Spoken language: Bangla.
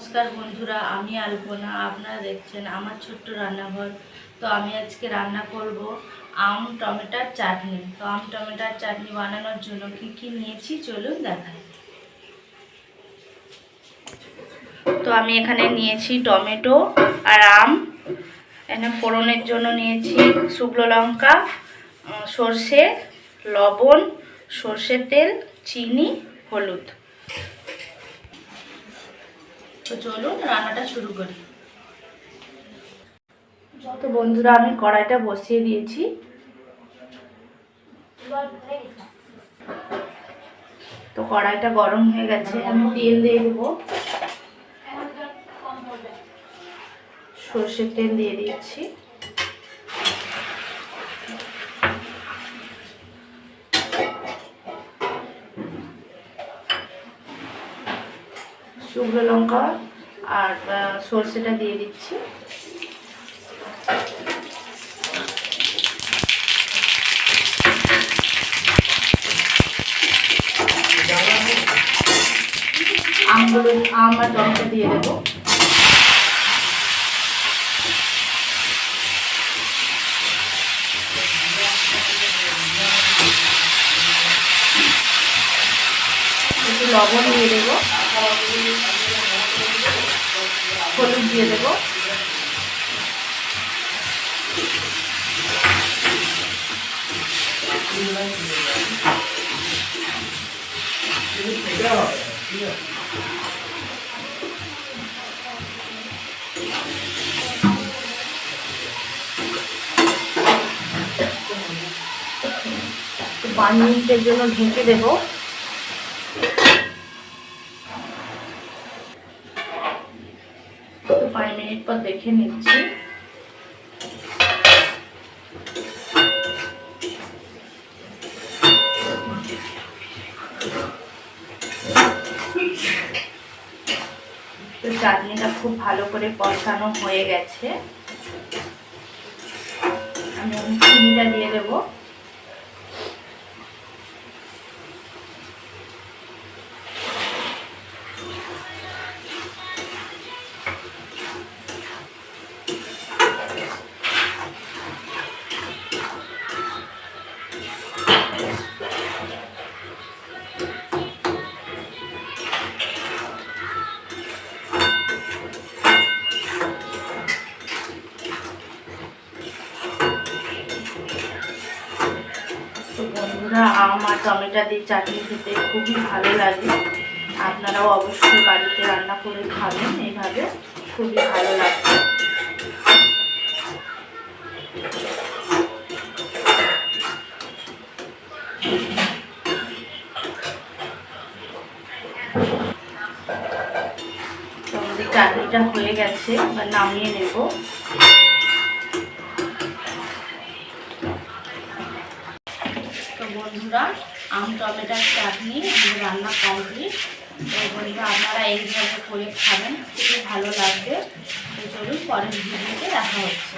নমস্কার বন্ধুরা, আমি আলপনা। আপনারা দেখছেন আমার ছোট্ট রান্নাঘর। তো আমি আজকে রান্না করব আম টমেটোর চাটনি। তো আম টমেটোর চাটনি বানানোর জন্য কি কি নিয়েছি চলুন দেখাই। তো আমি এখানে নিয়েছি টমেটো আর আম। এখানে ফোড়নের জন্য নিয়েছি শুকনো লঙ্কা, সর্ষে, লবণ, সর্ষের তেল, চিনি, হলুদ। তো চলুন রান্নাটা শুরু করি। তো বন্ধুরা, আমি কড়াইটা বসিয়ে দিয়েছি। তো কড়াইটা গরম হয়ে গেছে, আমি তেল দিয়ে দেবো। সর্ষের তেল দিয়ে দিচ্ছি। শুকনো লঙ্কা আর সর্ষেটা দিয়ে দিচ্ছি। আম আর টমেটো দিয়ে দেবো। একটু লবণ দিয়ে দেবো, হলুদ দিয়ে দেবো। তো 5 মিনিটের জন্য ঢেকে দেবো। তো 5 মিনিট পর দেখে নিচ্ছি। তো চাটনিটা খুব ভালো করে কষানো হয়ে গেছে। আমি চিনিটা দিয়ে দেবো। তো বন্ধুরা, আম আর টমেটো দিয়ে চাটনি খেতে খুবই ভালো লাগে। আপনারাও অবশ্যই বাড়িতে রান্না করে খাবেন, এইভাবে খুবই ভালো লাগবে। তো আমাদের চাটনিটা হয়ে গেছে, এবার নামিয়ে নেব। তো বন্ধুরা, আম টমেটোর চাটনি রান্না কমপ্লিট। তো বন্ধুরা, আপনারা এইভাবে করে খাবেন, খুবই ভালো লাগবে। তো চলুন পরের ভিডিওতে দেখা হচ্ছে।